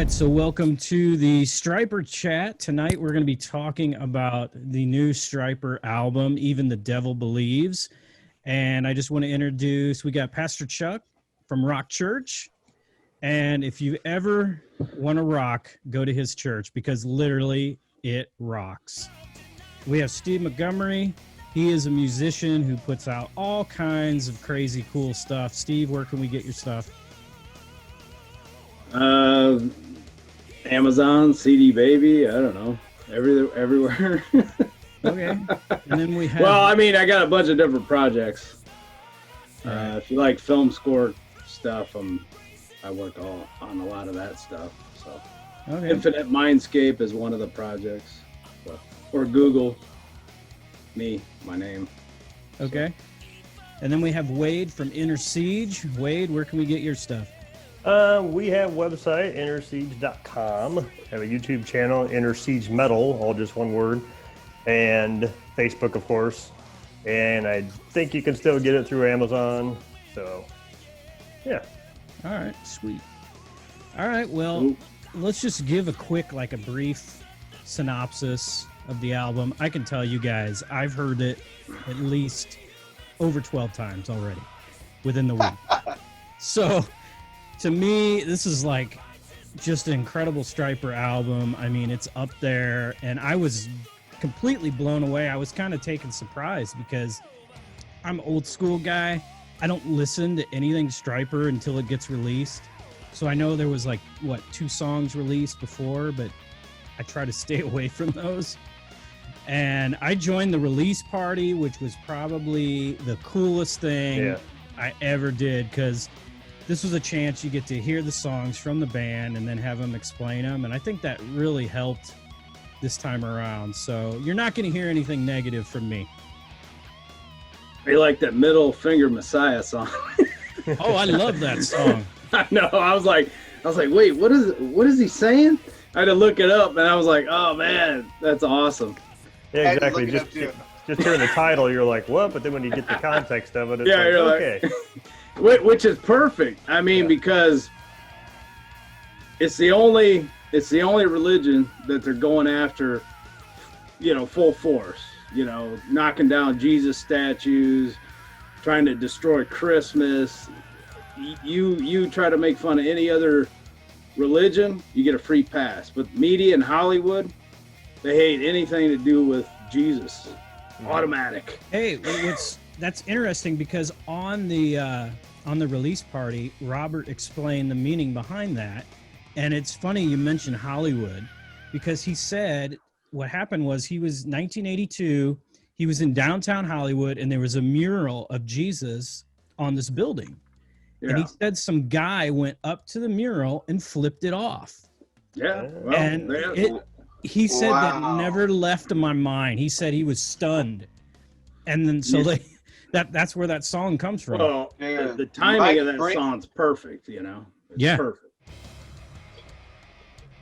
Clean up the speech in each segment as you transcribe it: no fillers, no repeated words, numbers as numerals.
right, so welcome to the Stryper chat. Tonight we're going to be talking about the new Stryper album, Even the Devil Believes. And I just want to introduce, we got Pastor Chuck from Rock Church. And if you ever want to rock, go to his church because literally it rocks. We have Steve Montgomery. He is a musician who puts out all kinds of crazy cool stuff. Steve, where can we get your stuff? Amazon, CD Baby, I don't know, everywhere. Okay. And then we have... Well, I mean, I got a bunch of different projects. Right. If you like film score stuff, I work on a lot of that stuff. So, Okay. Infinite Mindscape is one of the projects. Or Google my name. Okay. And then we have Wade from Inner Siege. Wade, where can we get your stuff? We have a website, innersiege.com. Have a YouTube channel, Inner Siege Metal, all just one word. And Facebook, of course. And I think you can still get it through Amazon. So, yeah. All right, sweet. All right, well, let's just give a quick, a brief synopsis of the album. I can tell you guys, I've heard it at least over 12 times already within the week. So, to me, this is just an incredible Stryper album. I mean, it's up there, and I was completely blown away. I was kind of taken surprise because I'm an old school guy. I don't listen to anything Stryper until it gets released. So I know there was 2 songs released before, but I try to stay away from those. And I joined the release party, which was probably the coolest thing I ever did, because this was a chance you get to hear the songs from the band and then have them explain them. And I think that really helped this time around. So you're not going to hear anything negative from me. I like that Middle Finger Messiah song. Oh, I love that song. I know. I was like, wait, what is he saying? I had to look it up, and I was like, oh man, that's awesome. Yeah, exactly. Just hearing the title, you're like, what? But then when you get the context of it, it's you're okay. Which is perfect. I mean, because it's the only religion that they're going after, full force. Knocking down Jesus statues, trying to destroy Christmas. You try to make fun of any other religion, you get a free pass. But media and Hollywood, they hate anything to do with Jesus. Automatic. Hey, that's interesting because on the release party, Robert explained the meaning behind that. And it's funny you mentioned Hollywood because he said what happened was he was 1982. He was in downtown Hollywood and there was a mural of Jesus on this building. Yeah. And he said some guy went up to the mural and flipped it off. Yeah. Well, and he said that never left my mind. He said he was stunned. And then that's where that song comes from. Well, the timing of that song's perfect, It's perfect.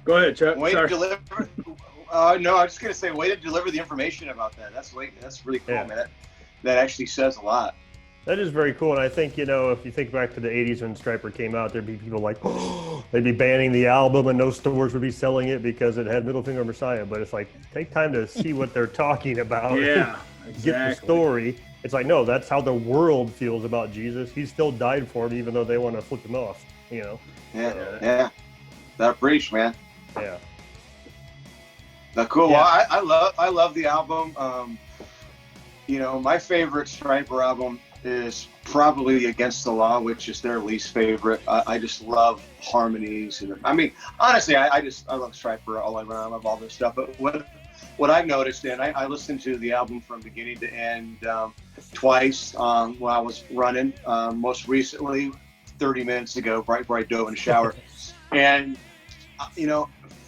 Go ahead, Chuck. Way to deliver. No, I was just gonna say, way to deliver the information about that. That's really cool, man. That actually says a lot. That is very cool, and I think, if you think back to the 80s when Stryper came out, there'd be people they'd be banning the album and no stores would be selling it because it had Middle Finger Messiah, but it's take time to see what they're talking about. Yeah, exactly. Get the story. It's no, that's how the world feels about Jesus. He still died for him, even though they want to flip him off, Yeah. That preach, man. Yeah. Cool. Yeah. Well, I love the album. My favorite Stryper album is probably Against the Law, which is their least favorite. I just love harmonies, and I mean, honestly, I love Stryper all around. I love all this stuff. But what I've noticed, and I listened to the album from beginning to end twice while I was running. Most recently, 30 minutes ago, right before I dove in the shower, and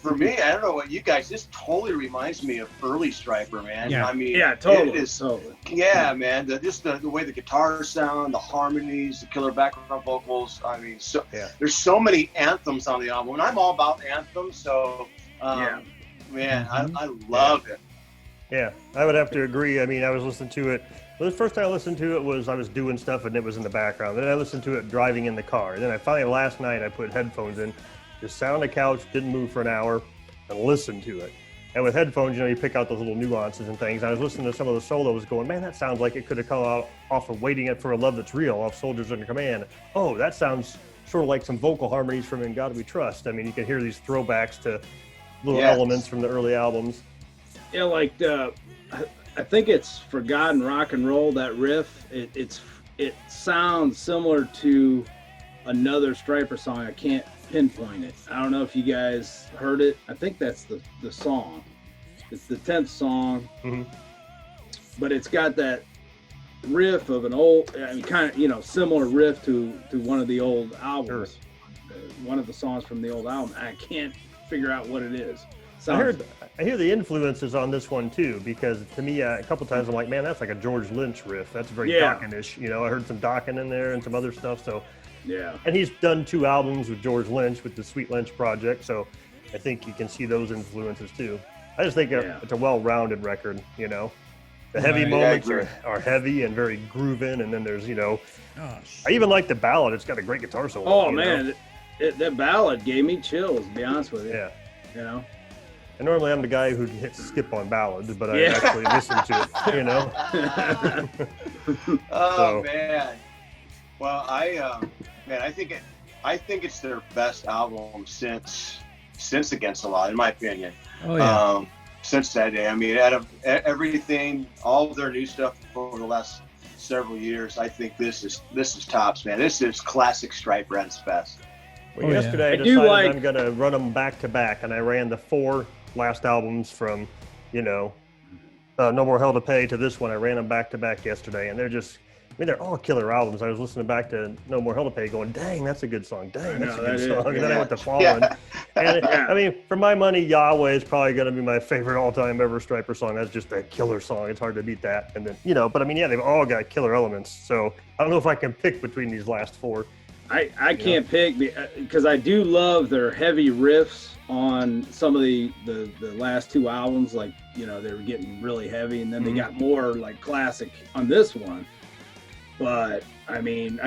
for me, I don't know what you guys. This totally reminds me of early Stryper, man. Yeah. I mean, totally. It is, totally. Yeah, man. The way the guitars sound, the harmonies, the killer background vocals. I mean, there's so many anthems on the album, and I'm all about anthems. So, man, I love it. Yeah, I would have to agree. I mean, I was listening to it. Well, the first time I listened to it was I was doing stuff and it was in the background. Then I listened to it driving in the car. And then last night I put headphones in Just sat on the couch, didn't move for an hour, and listened to it. And with headphones, you pick out those little nuances and things. I was listening to some of the solos going, man, that sounds like it could have come out off of Waiting It for a Love That's Real, off Soldiers Under Command. Oh, that sounds sort of like some vocal harmonies from In God We Trust. I mean, you can hear these throwbacks to little elements from the early albums. Yeah, like I think it's Forgotten Rock and Roll, that riff. It sounds similar to another Stryper song. I can't pinpoint it. I don't know if you guys heard it. I think that's the song. It's the 10th song, but it's got that riff of an old, kind of, similar riff to one of the old albums. Sure. One of the songs from the old album. I can't figure out what it is. I hear the influences on this one too, because to me, a couple times I'm like, man, that's like a George Lynch riff. That's very Dokken-ish. I heard some Dokken in there and some other stuff. So yeah. And he's done 2 albums with George Lynch with the Sweet Lynch Project. So I think you can see those influences too. I just think it's a well-rounded record. The heavy moments are heavy and very grooving, and then there's I even like the ballad. It's got a great guitar solo. Oh man, that ballad gave me chills, to be honest with you. Yeah. And normally I'm the guy who hits skip on ballads, but I actually listen to it, Oh man. Well, I think it's their best album since Against the Law, in my opinion. Oh yeah. Since that day, I mean, out of everything, all of their new stuff over the last several years, I think this is tops, man. This is classic Stryper at its best. Well, yesterday I decided I'm going to run them back to back, and I ran the 4 last albums from, No More Hell to Pay to this one. I ran them back to back yesterday, and they're all killer albums. I was listening back to No More Hell to Pay going, dang, that's a good song. Dang, that's a good song. And then I went to Fallen. And for my money, Yahweh is probably going to be my favorite all-time ever Stryper song. That's just a killer song. It's hard to beat that. And then, but they've all got killer elements. So I don't know if I can pick between these last 4. I can't pick because I do love their heavy riffs on some of the last 2 albums. Like, they were getting really heavy, and then they got more like classic on this one. But I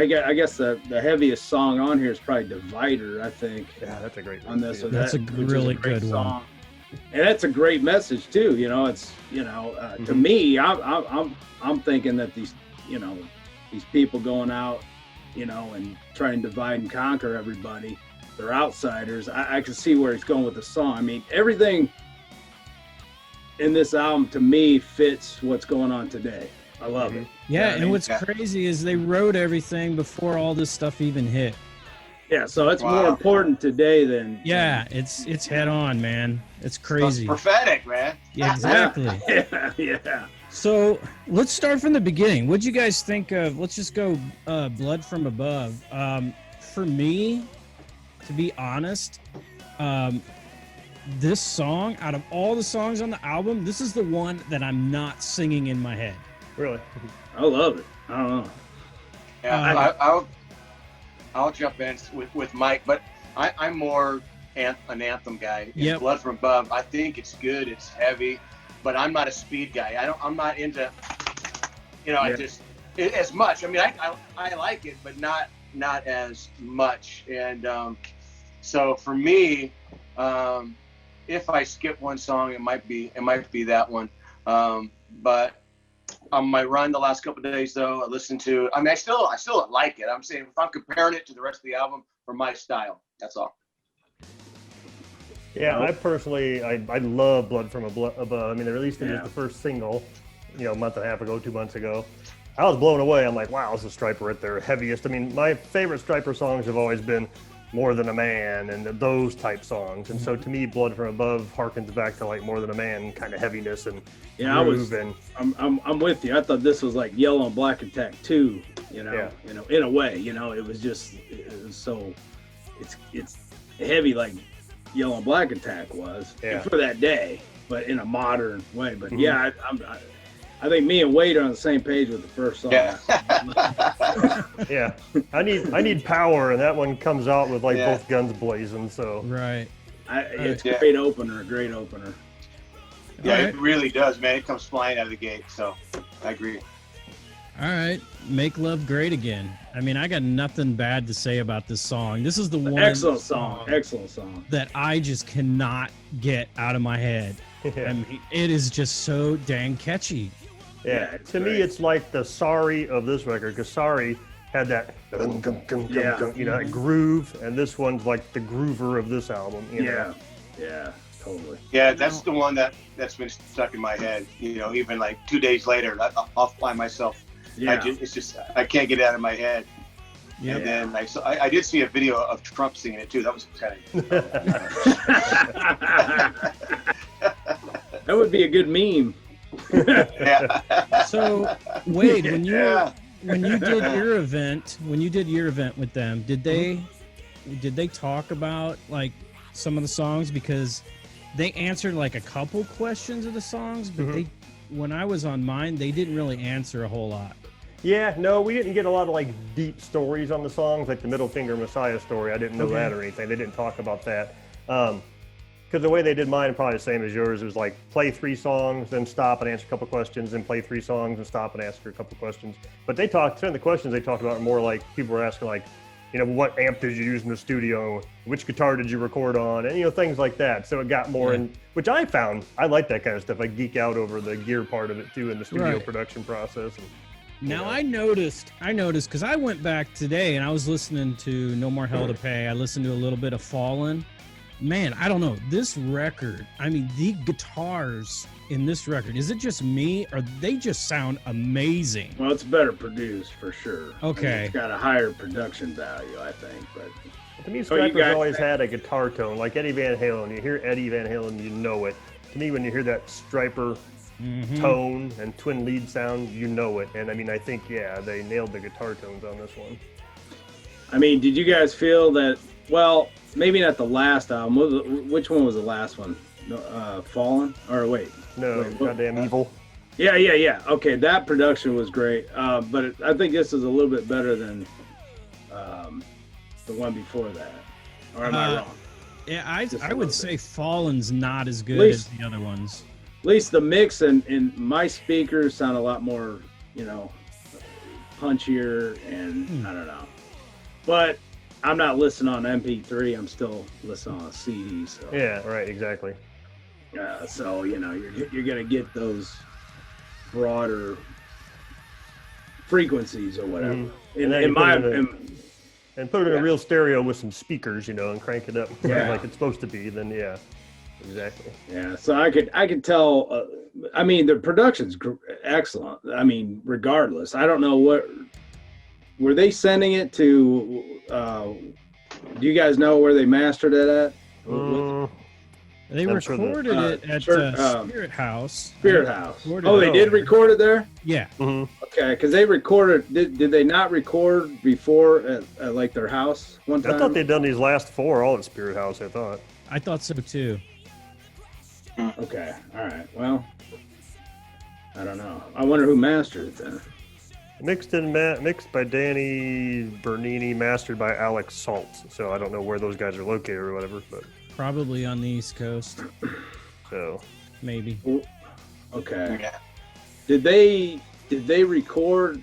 guess the heaviest song on here is probably Divider, I think. Yeah, that's a great one. On this one. That's a really good song. And that's a great message too. It's to me, I'm thinking that these people going out, and trying to divide and conquer everybody, they're outsiders. I can see where he's going with the song. Everything in this album to me fits what's going on today. I love it. Yeah, and what's crazy is they wrote everything before all this stuff even hit. Yeah, so it's more important today than... Yeah, it's head on, man. It's crazy. It's prophetic, man. Yeah, exactly. Yeah. So let's start from the beginning. What'd you guys think of, let's just go Blood from Above. For me, to be honest, this song, out of all the songs on the album, this is the one that I'm not singing in my head. Really? I love it. I don't know. Yeah, I'll jump in with Mike, but I'm more an anthem guy. Yep. Blood from Above. I think it's good. It's heavy, but I'm not a speed guy. I'm not into, as much. I like it, but not as much. And so for me, if I skip one song, it might be that one. But on my run the last couple of days, though, I listened to. I still like it. I'm saying if I'm comparing it to the rest of the album for my style, that's all. Yeah, I personally, I love Blood from Above. They released it as the first single, a month and a half ago, 2 months ago. I was blown away. I'm like, wow, this is Stryper at their heaviest. My favorite Stryper songs have always been More Than a Man and those type songs. And so to me, Blood from Above harkens back to like More Than a Man kind of heaviness and groove. I'm with you. I thought this was like Yellow and Black Attack 2, in a way. It was so it's heavy like Yellow and Black Attack was for that day, but in a modern way. But I think me and Wade are on the same page with the first song. Yeah. I need power, and that one comes out with like both guns blazing. So right. It's a great opener. Yeah, it really does, man. It comes flying out of the gate. So I agree. All right, Make Love Great Again. I mean, I got nothing bad to say about this song. This is the one Excellent song. Excellent song. that I just cannot get out of my head. Yeah. I mean, it is just so dang catchy. Yeah, it's to me, great. it's like the Sorry of this record, because Sorry had that, Yeah. that groove, and this one's like the groover of this album. You know? Yeah, totally. Yeah, that's the one that's been stuck in my head. You know, even like 2 days later, I'll find myselh. Yeah. It's just I can't get it out of my head. Yep. And then I did see a video of Trump singing it too. That was kind of. That would be a good meme. Yeah. So, Wade, when you Yeah. did your event, with them, did they talk about like some of the songs, because they answered like a couple questions of the songs, but when I was on mine, they didn't really answer a whole lot. Yeah, no, we didn't get a lot of like deep stories on the songs, like the Middle Finger Messiah story. I didn't know that or anything. They didn't talk about that. Because the way they did mine, probably the same as yours, it was like play 3 songs, then stop and answer a couple questions, then play 3 songs and stop and answer a couple questions. But some of the questions they talked about are more like people were asking like, you know, what amp did you use in the studio? Which guitar did you record on? And, you know, things like that. So it got more in, which I found, I like that kind of stuff. I geek out over the gear part of it too in the studio production process. And, Now I noticed because I went back today and I was listening to No More Hell to Pay. I listened to a little bit of Fallen. Man, I don't know. This record, I mean, the guitars in this record, is it just me or they just sound amazing? Well, it's better produced for sure. Okay. I mean, it's got a higher production value, I think. But to me, So you Stryper's guys- always had a guitar tone, like Eddie Van Halen. You hear Eddie Van Halen, you know it. To me, when you hear that Stryper tone and twin lead sound, you know it. And I mean, I think, yeah, they nailed the guitar tones on this one. I mean, did you guys feel that? Well, maybe not the last album. Which one was the last one? Fallen? Or wait. No, Wait, what? goddamn evil. Yeah. Okay, that production was great. But I think this is a little bit better than the one before that. Or am I wrong? Yeah, Just a I little would bit. say Fallen's not as good Least- as the other ones. At least the mix and my speakers sound a lot more, you know, punchier and I don't know. But I'm not listening on MP3. I'm still listening on a CD. So Yeah, right, exactly. so you know you're gonna get those broader frequencies or whatever. And In, then in you my put it in and put it in Yeah. a real stereo with some speakers, you know, and crank it up Yeah. like it's supposed to be, then yeah, exactly. yeah, so I could tell. I mean, the production's excellent. I mean, regardless, I don't know what were they sending it to. Do you guys know where they mastered it at? They I'm sure recorded it at Spirit House. Spirit House. Recorded Oh, it. they did record it there. Yeah. Okay, because they recorded. Did they not record before at like their house one time? I thought they'd done these last 4 all at Spirit House, I thought. I thought so too. Okay, all right. Well, I don't know. I wonder who mastered it then. Mixed by Danny Bernini, mastered by Alex Salt. So I don't know where those guys are located or whatever, but Probably on the East Coast, so maybe. Okay. Yeah. Did they record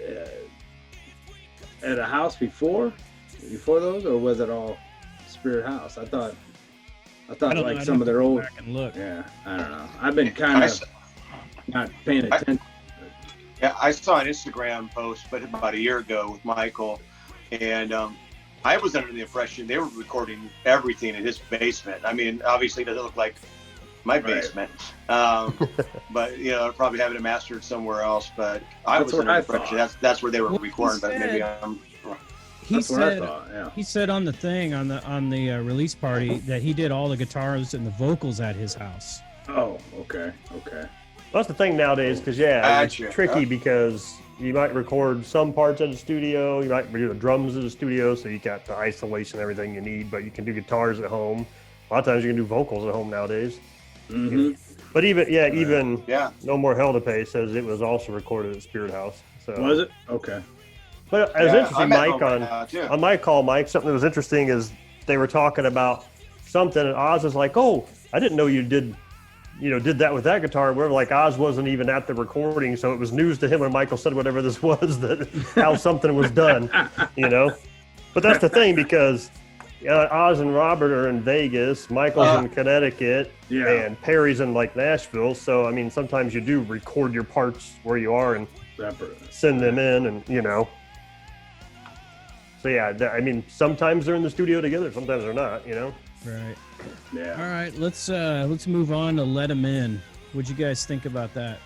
at a house before those, or was it all Spirit House? I thought I don't know. like I'd some have of to their go old. back and look. Yeah, I don't know. I've been kind of not paying attention. Yeah, I saw an Instagram post, but about a year ago with Michael, and I was under the impression they were recording everything in his basement. I mean, obviously it doesn't look like my Right. basement, but you know, probably having it mastered somewhere else. But I That's was what under I the impression thought. that's where they were Well, he recording. But maybe said- I'm. He That's what I said thought. Yeah. he said on the thing on the release party that he did all the guitars and the vocals at his house. Oh, okay. that's the thing nowadays, because it's Gotcha. tricky because you might record some parts at the studio, you might do the drums at the studio, so you got the isolation, everything you need, but you can do guitars at home. A lot of times you can do vocals at home nowadays. Mm-hmm. But even Yeah. No More Hell to Pay says it was also recorded at Spirit House. So Was it? Okay. But it was Yeah, interesting, I'm at Mike, home right now, too. on my call, Mike, something that was interesting is they were talking about something, and Oz was like, "Oh, I didn't know you did did that with that guitar, where like Oz wasn't even at the recording, so it was news to him when Michael said whatever this was, that how something was done, But that's the thing, because Oz and Robert are in Vegas, Michael's in Connecticut, and Perry's in like Nashville. So I mean, sometimes you do record your parts where you are and send them in, and So yeah, I mean, sometimes they're in the studio together, sometimes they're not, Right. Yeah. All right, let's move on to Let 'Em In. What'd you guys think about that?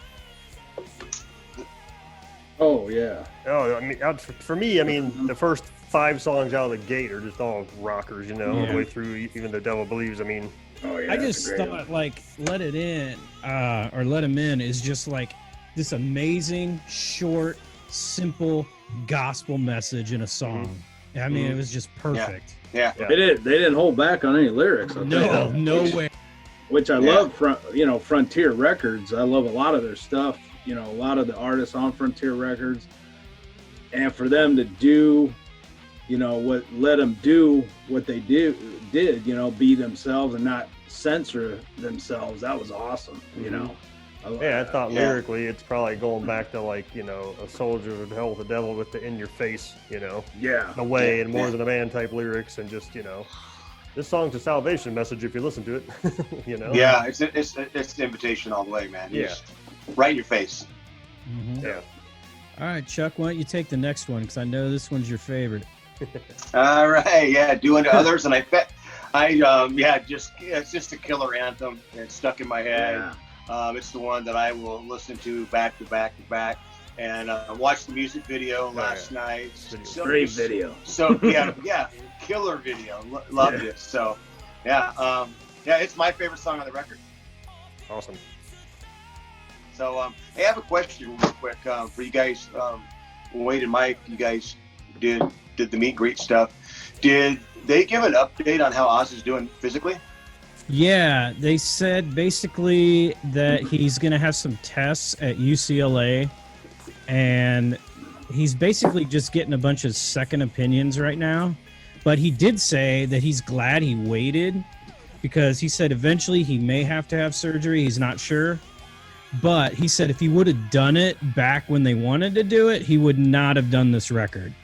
Oh yeah. Oh, I mean, for me, I mean, the first 5 songs out of the gate are just all rockers, all the way through, even The Devil Believes. I mean, I just thought like Let It In, or Let 'Em In is just like this amazing, short, simple gospel message in a song. I mean, it was just perfect. Yeah. They didn't hold back on any lyrics. No way. Which I love from Frontier Records. I love a lot of their stuff. A lot of the artists on Frontier Records, and for them to do, let them do what they did, be themselves and not censor themselves. That was awesome. I thought lyrically it's probably going back to like, a soldier of hell with the devil with the in your face, away and more than a man type lyrics, and just, this song's a salvation message if you listen to it, Yeah, it's an invitation all the way, man. Just right in your face. Mm-hmm. Yeah. All right, Chuck, why don't you take the next one, because I know this one's your favorite. All right, doing to others, and I bet it's just a killer anthem. It's stuck in my head. It's the one that I will listen to back to back to back, and watched the music video last night. Great video. So killer video. Loved it. So it's my favorite song on the record. Awesome. So I have a question real quick for you guys. Wade and Mike, you guys did the meet and greet stuff. Did they give an update on how Oz is doing physically? Yeah, they said basically that he's going to have some tests at UCLA, and he's basically just getting a bunch of second opinions right now. But he did say that he's glad he waited, because he said eventually he may have to have surgery. He's not sure. But he said if he would have done it back when they wanted to do it, he would not have done this record.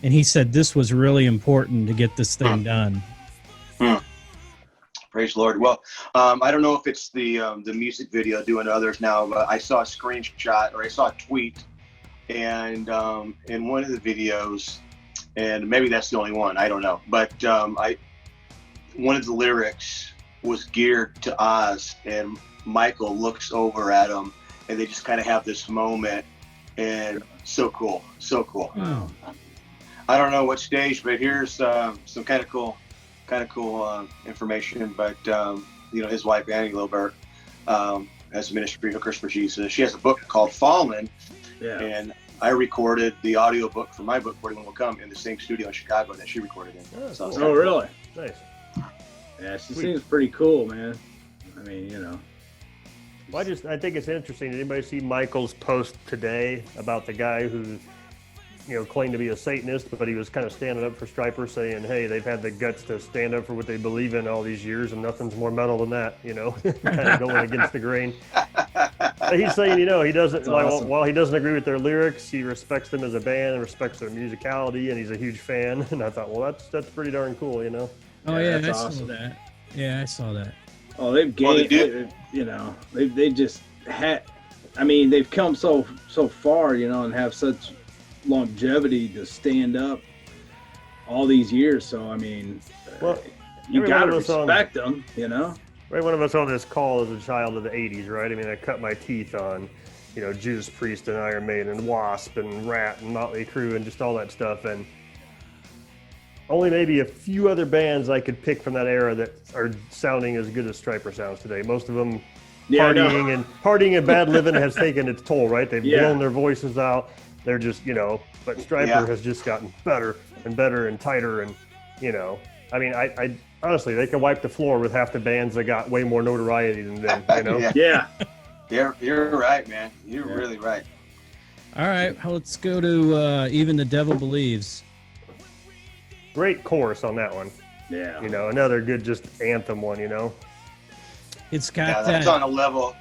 And he said this was really important to get this thing done. Praise the Lord. Well, I don't know if it's the music video doing to others now, but I saw a screenshot, or I saw a tweet, and in one of the videos, and maybe that's the only one, I don't know, but one of the lyrics was geared to Oz, and Michael looks over at him, and they just kind of have this moment, and so cool. Wow. I don't know what stage, but here's some kind of cool information. But his wife Annie Lobert has a ministry, Hookers for Jesus. She has a book called Fallen, and I recorded the audio book for my book, 41 Will Come, in the same studio in Chicago that she recorded in. Oh, really? Nice. Yeah, she seems pretty cool, man. I mean, Well, I think it's interesting. Did anybody see Michael's post today about the guy who, claimed to be a Satanist, but he was kind of standing up for Stryper, saying, hey, they've had the guts to stand up for what they believe in all these years, and nothing's more metal than that, kind of going against the grain. But he's saying, he doesn't, awesome. while he doesn't agree with their lyrics, he respects them as a band and respects their musicality, and he's a huge fan. And I thought, well, that's pretty darn cool, Oh, yeah, that's I awesome. saw that. Yeah, I saw that. Oh, they've gained, they just had, I mean, they've come so far, and have such longevity to stand up all these years. So, I mean, you got to respect them, Right, one of us on this call is a child of the 80s, right? I mean, I cut my teeth on, Judas Priest and Iron Maiden and Wasp and Rat and Motley Crue and just all that stuff. And only maybe a few other bands I could pick from that era that are sounding as good as Stryper sounds today. Most of them partying and bad living has taken its toll, right? They've blown their voices out. They're just, but Stryper has just gotten better and better and tighter. And, I mean, I honestly, they could wipe the floor with half the bands that got way more notoriety than them, Yeah. You're right, man. You're really right. All right, let's go to Even the Devil Believes. Great chorus on that one. Yeah. Another good just anthem one, It's got Yeah, that. that's on a level.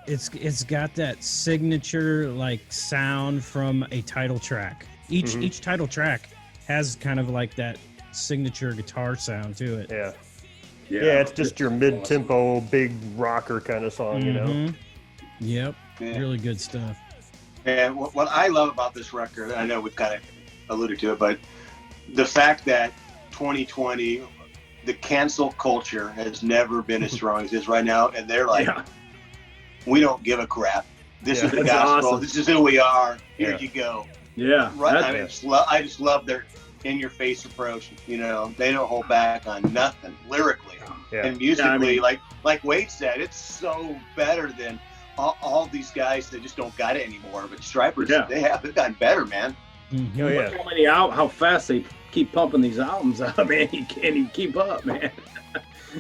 It's got that signature like sound from a title track. Each title track has kind of like that signature guitar sound to it. Yeah. Yeah, it's just your mid-tempo, big rocker kind of song, you know? Yep. Yeah. Really good stuff. And what I love about this record, and I know we've kind of alluded to it, but the fact that 2020, the cancel culture has never been as strong as it is right now. And they're like, we don't give a crap. This is the gospel. Awesome. This is who we are. Here you go. Yeah. Right. I mean, I just love their in-your-face approach. You know, they don't hold back on nothing lyrically and musically. Yeah, I mean, like Wade said, it's so better than all these guys that just don't got it anymore. But Stryper's, they've gotten better, man. Mm-hmm. Oh yeah. How fast they keep pumping these albums out, man. You can't even keep up, man.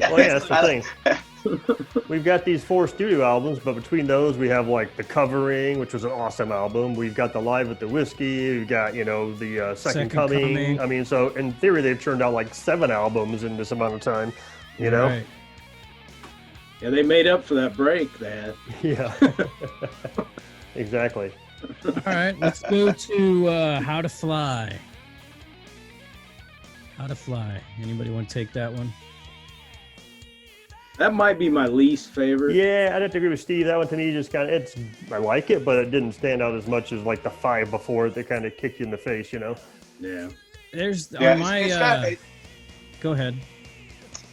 Well, yeah, that's the thing. We've got these 4 studio albums, but between those, we have like The Covering, which was an awesome album. We've got the Live at the Whiskey. We've got, you know, the Second Coming. I mean, so in theory, they've turned out like 7 albums in this amount of time, you know? Right. Yeah, they made up for that break, man. Yeah. Exactly. All right, let's go to How to Fly. How to Fly. Anybody want to take that one? That might be my least favorite. Yeah, I'd have to agree with Steve. That one to me just kind of, I like it, but it didn't stand out as much as like the 5 before it that kind of kicked you in the face, you know? Yeah. There's on my, go ahead.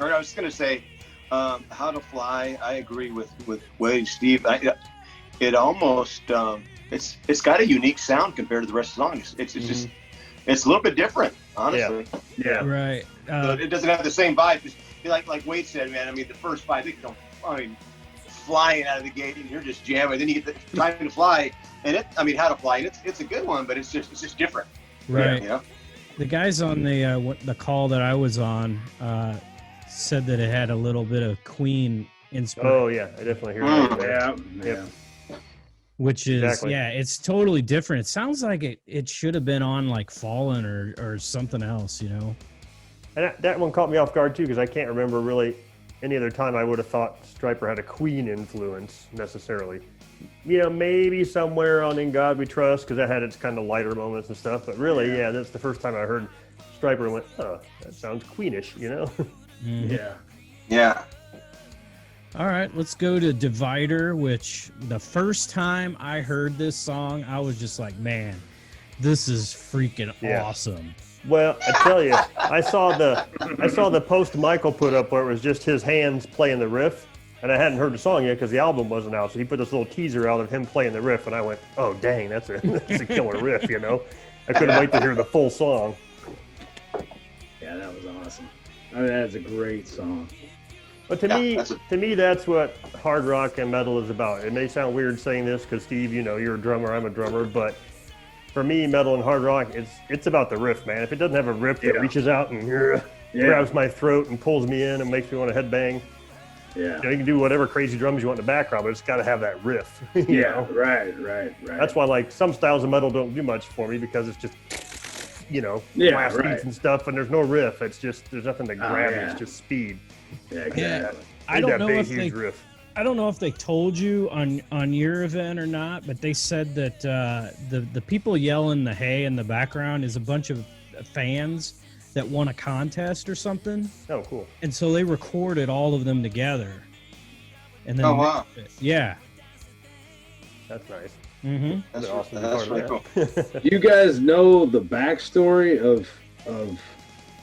I was going to say, How to Fly, I agree with Wade and Steve. It almost, it's got a unique sound compared to the rest of the songs. It's just, it's a little bit different, honestly. Yeah. Right. So it doesn't have the same vibe. Like Wade said, man, I mean, the first 5, they come, flying out of the gate, and you're just jamming. Then you get the Time to Fly, and How to Fly, and it's a good one, but it's just different. Right. You know? The guys on the call that I was on said that it had a little bit of Queen inspiration. Oh yeah, I definitely hear that. Yeah. Which is it's totally different. It sounds like it should have been on like Fallen or something else, you know. And that one caught me off guard too, because I can't remember really any other time I would have thought Stryper had a Queen influence necessarily. You know, maybe somewhere on In God We Trust, because that had its kind of lighter moments and stuff. But really, that's the first time I heard Stryper and went, "Oh, that sounds Queenish," you know. Yeah. All right, let's go to Divider, which the first time I heard this song, I was just like, man, this is freaking awesome. Well, I tell you, I saw the post Michael put up where it was just his hands playing the riff, and I hadn't heard the song yet because the album wasn't out. So he put this little teaser out of him playing the riff, and I went, "Oh, dang, that's a killer riff," you know. I couldn't wait to hear the full song. Yeah, that was awesome. I mean, that's a great song. But to me, that's what hard rock and metal is about. It may sound weird saying this because Steve, you know, you're a drummer, I'm a drummer, but for me, metal and hard rock, it's about the riff, man. If it doesn't have a riff that reaches out and grabs my throat and pulls me in and makes me want to headbang, you know, you can do whatever crazy drums you want in the background, but it's got to have that riff. You know? Right. That's why, like, some styles of metal don't do much for me because it's just, you know, blast beats and stuff, and there's no riff. It's just there's nothing to grab you. It's just speed. Yeah, exactly. I don't know if they told you on your event or not, but they said that the people yelling the "hey" in the background is a bunch of fans that won a contest or something. Oh, cool. And so they recorded all of them together. And then wow. That's nice. Mm-hmm. That's awesome. That's really cool. Do you guys know the backstory of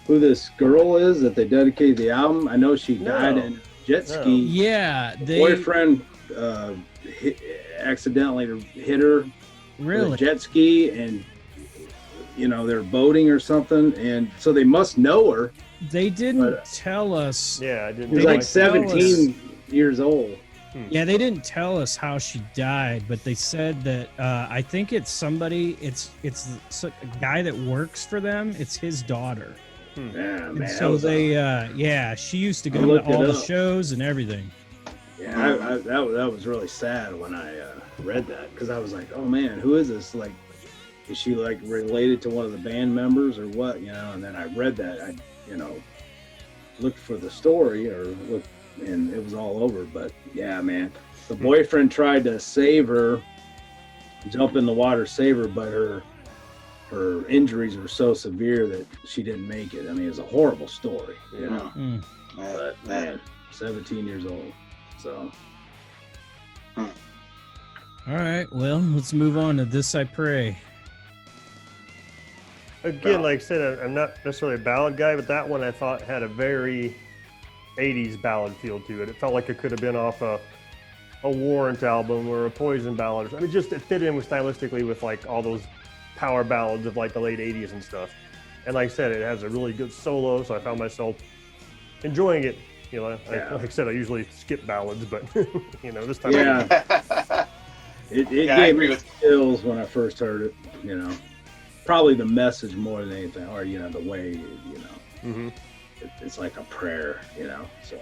who this girl is that they dedicated the album? I know she died in a jet ski. Yeah, boyfriend accidentally hit her with a jet ski, and you know they're boating or something, and so they must know her. They didn't tell us. Yeah, I didn't. He was like 17 years old. Yeah, they didn't tell us how she died, but they said that I think it's somebody. It's a guy that works for them. It's his daughter. Yeah, man. So she used to go to all the shows and everything. Yeah, that was really sad when I read that, because I was like, oh man, who is this? Like, is she like related to one of the band members or what? You know, and then I read that, I looked for the story or looked and it was all over. But yeah, man, the boyfriend tried to save her, jump in the water, save her, but her injuries were so severe that she didn't make it. I mean, it's a horrible story, you know. But man, 17 years old. So. All right, well, let's move on to This I Pray. Again, like I said, I'm not necessarily a ballad guy, but that one I thought had a very 80s ballad feel to it. It felt like it could have been off a Warrant album or a Poison ballad. I mean, just it fit in with stylistically with like all those power ballads of like the late 80s and stuff. And like I said, it has a really good solo, so I found myself enjoying it. You know, like I said, I usually skip ballads, but you know, this time it gave me chills when I first heard it. You know, probably the message more than anything, or you know, the way, you know, it's like a prayer. You know, so.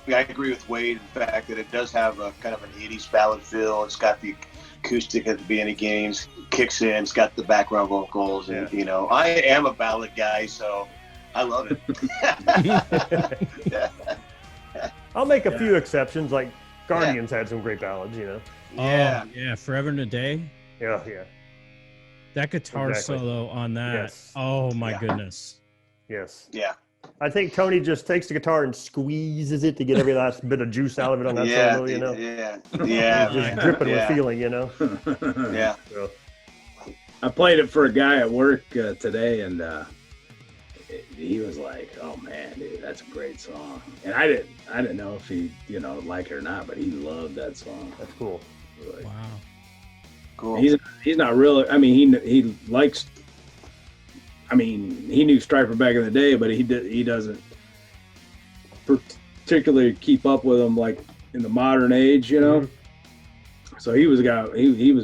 Yeah, I agree with Wade. In fact, that it does have a kind of an 80s ballad feel. It's got the acoustic at the beginning, kicks in. It's got the background vocals, and you know, I am a ballad guy, so I love it. I'll make a few exceptions. Like Guardians had some great ballads, you know. Yeah, Forever and a Day. Yeah. That guitar solo on that. Yes. Oh my goodness. Yes. Yeah. I think Tony just takes the guitar and squeezes it to get every last bit of juice out of it on that solo, you know. Yeah. Just dripping with feeling, you know. Yeah. So. I played it for a guy at work today, and he was like, "Oh man, dude, that's a great song." And I didn't know if he, you know, like it or not, but he loved that song. That's cool. Like, Wow. Cool. He's not really. I mean, he likes. I mean, he knew Stryper back in the day, but he doesn't particularly keep up with him like in the modern age, you know. So he was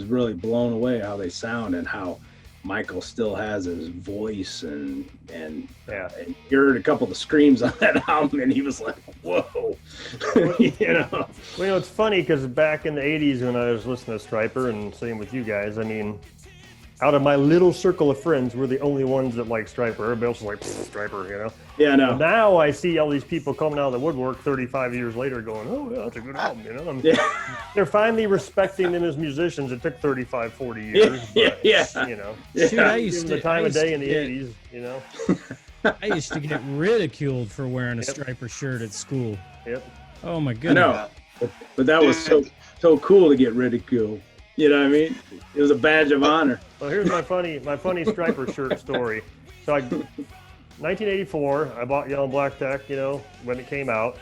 really blown away how they sound and how Michael still has his voice and he heard a couple of the screams on that album, and he was like, "Whoa," you know. Well, you know, it's funny because back in the '80s when I was listening to Stryper, and same with you guys, I mean, out of my little circle of friends, we're the only ones that like Stryper. Everybody else is like, Stryper, you know? Yeah, no. Now I see all these people coming out of the woodwork 35 years later going, oh, yeah, that's a good album, you know? They're finally respecting them as musicians. It took 35, 40 years. But, you know, Shoot, I used the to, time I of day in used the to 80s, you know? I used to get ridiculed for wearing a Stryper shirt at school. Yep. Oh my I goodness. know. But that was so cool to get ridiculed. You know what I mean? It was a badge of honor. Well, here's my funny Stryper shirt story. So 1984, I bought Yellow and Black Tech, you know, when it came out.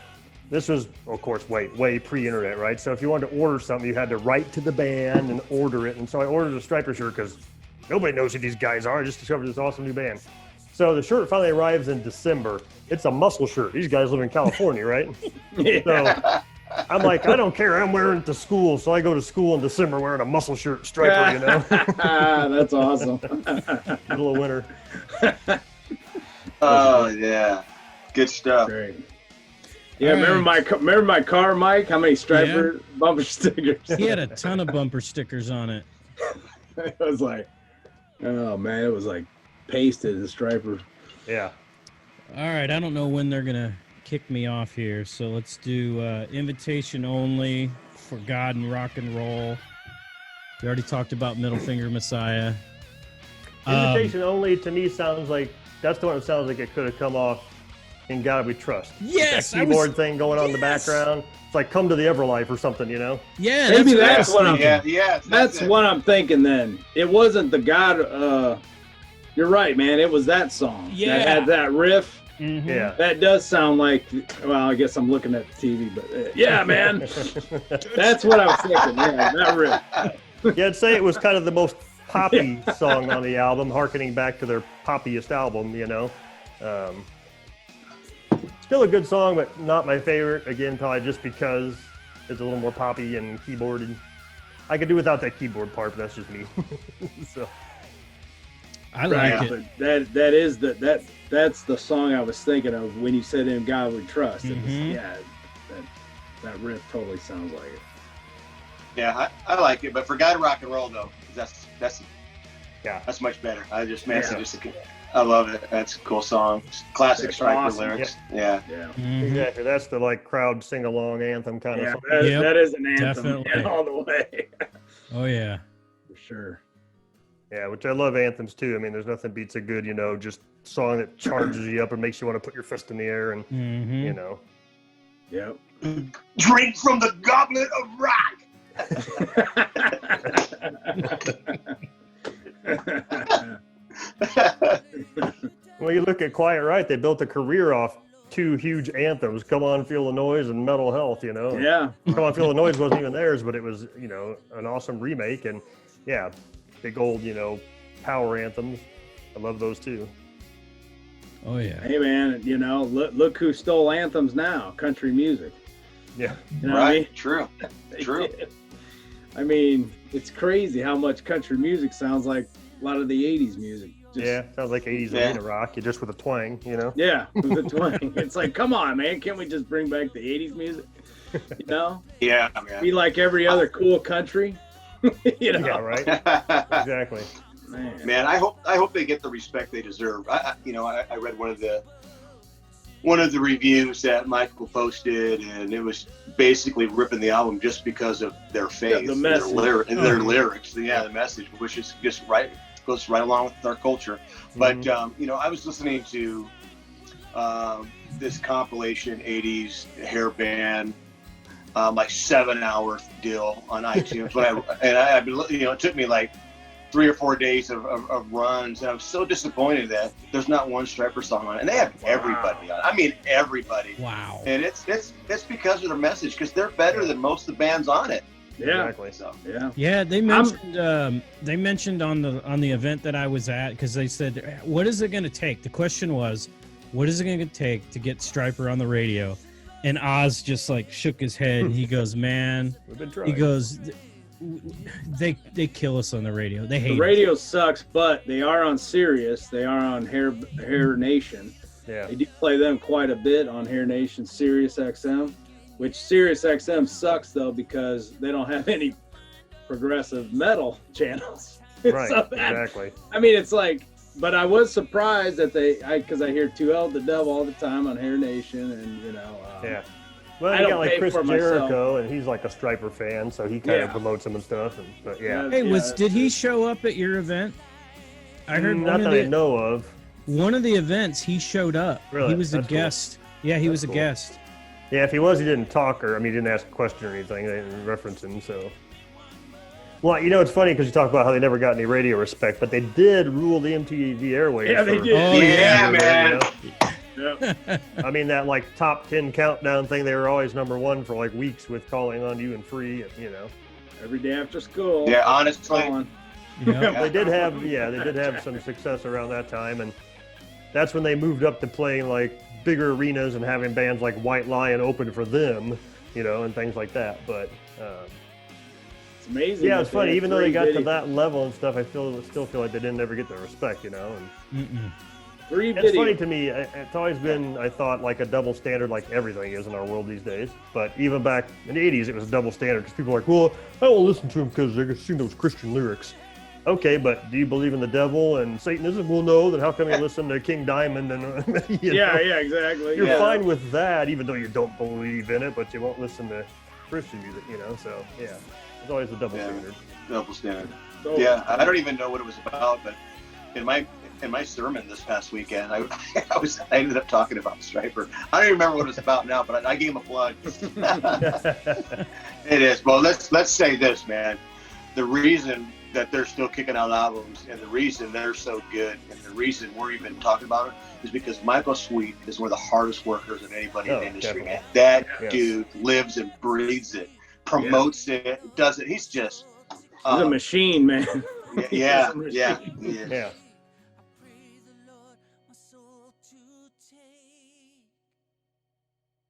This was, of course, way pre-internet, right? So if you wanted to order something, you had to write to the band and order it. And so I ordered a Stryper shirt because nobody knows who these guys are. I just discovered this awesome new band. So the shirt finally arrives in December. It's a muscle shirt. These guys live in California, right? So I'm like, I don't care. I'm wearing it to school. So I go to school in December wearing a muscle shirt Stryper, you know? That's awesome. Middle of winter. Oh, yeah. Good stuff. Great. Yeah, remember my car, Mike? How many Stryper bumper stickers? He had a ton of bumper stickers on it. It was like, oh man, it was like pasted in Stryper. Yeah. All right, I don't know when they're gonna kick me off here, so let's do invitation only, For God and Rock and Roll. We already talked about Middle Finger Messiah. Invitation only to me sounds like that's the one that sounds like it could have come off In God We Trust. Yes, that keyboard thing going on in the background. It's like Come to the Everlife or something, you know? Yeah, maybe that's what I'm. Yeah, that's what I'm thinking. Then it wasn't the God. You're right, man. It was that song that had that riff. Mm-hmm. Yeah. That does sound like. Well, I guess I'm looking at the TV, but yeah, man. That's what I was thinking. Yeah, that riff. Yeah, I'd say it was kind of the most poppy song on the album, harkening back to their poppiest album, you know. Still a good song, but not my favorite. Again, probably just because it's a little more poppy and keyboarded. I could do without that keyboard part, but that's just me. So I like it. But that's the song I was thinking of when you said "In God We Trust." It was, that riff totally sounds like it. Yeah, I like it, but For God Rock and Roll though, that's Yeah. That's much better. I love it. That's a cool song. Classic That's Stryper awesome. lyrics. Yeah. Mhm. Exactly. That's the like crowd sing along anthem kind Yeah, of song. Yep, that is an anthem definitely. all the way. Oh yeah. For sure. Yeah, which I love anthems too. I mean, there's nothing beats a good, just song that charges you up and makes you want to put your fist in the air and, Mhm. Yep. Drink from the goblet of rock. Well, you look at Quiet Riot, they built a career off 2 huge anthems, Come On Feel the Noise and Mental Health, Yeah. Come On Feel the Noise wasn't even theirs, but it was, an awesome remake. And yeah, big old, power anthems. I love those too. Oh yeah. Hey man, look who stole anthems now, country music. Yeah. You know what I mean? True. True. I mean, it's crazy how much country music sounds like a lot of the 80s music. Yeah, sounds like 80s arena rock, just with a twang, Yeah, with the twang. It's like, come on, man, can't we just bring back the 80s music? Yeah, man. Be like every other cool country. Yeah, right. Exactly. Man, I hope they get the respect they deserve. I read one of the reviews that Michael posted, and it was basically ripping the album just because of their faith, the message. their lyrics. The message, which is just right, goes right along with our culture. But I was listening to this compilation '80s hair band, like 7-hour deal on iTunes. I've been, it took me like 3 or 4 days of runs, and I was so disappointed that there's not one Stryper song on it. And they have everybody on it. I mean, everybody. Wow. And it's because of their message, because they're better than most of the bands on it. Yeah. Exactly. So Yeah, they mentioned on the event that I was at, because they said, what is it going to take? The question was, what is it going to take to get Stryper on the radio? And Oz just like shook his head, and he goes, man, We've been trying. he goes, they kill us on the radio. They hate The radio sucks, but they are on Sirius. They are on Hair Nation. Yeah. They do play them quite a bit on Hair Nation Sirius XM, which Sirius XM sucks though because they don't have any progressive metal channels. Right. So Exactly. I mean, it's like, but I was surprised that because I hear 2L the Devil all the time on Hair Nation, and Yeah. Well, I you don't got like pay Chris for myself. Jericho, and he's like a Stryper fan, so he kind of promotes him and stuff. But yeah, Hey, did he show up at your event? I heard not that I know of. One of the events he showed up. Really? He was a That's cool. guest. Yeah, he was a cool. guest. Yeah, if he was, he didn't talk, or he didn't ask a question or anything. They didn't reference him. So, well, it's funny because you talk about how they never got any radio respect, but they did rule the MTV airwaves. Yeah, they did. Oh, yeah, man. Yep. I mean, that like top 10 countdown thing, they were always #1 for like weeks with Calling on You and Free, Every day after school. Yeah, honestly. Calling. Yeah. They did have some success around that time, and that's when they moved up to playing like bigger arenas and having bands like White Lion open for them, and things like that. But It's amazing. yeah, that it's funny. they had Even though they 3 got to video- that level and stuff, I still feel like they didn't ever get the respect, And 3 it's funny videos. to me. It's always been, I thought, like a double standard, like everything is in our world these days. But even back in the '80s, it was a double standard because people were like, well, I won't listen to them because they sing those Christian lyrics. Okay, but do you believe in the devil and Satanism? Well, no. Then how come you listen to King Diamond? And Yeah, exactly. you're yeah. fine with that, even though you don't believe in it, but you won't listen to Christian music, So yeah, it's always a double standard. Double standard. So, Yeah, I don't even know what it was about, but in my sermon this past weekend, I ended up talking about Stryper. I don't even remember what it was about now, but I gave him a plug. It is. Well, let's say this, man. The reason that they're still kicking out albums, and the reason they're so good, and the reason we're even talking about it, is because Michael Sweet is one of the hardest workers of anybody in the industry. Definitely. That Yes. dude lives and breathes it, promotes it, does it. He's just He's a machine, man. yeah, He's a yeah, machine. yeah.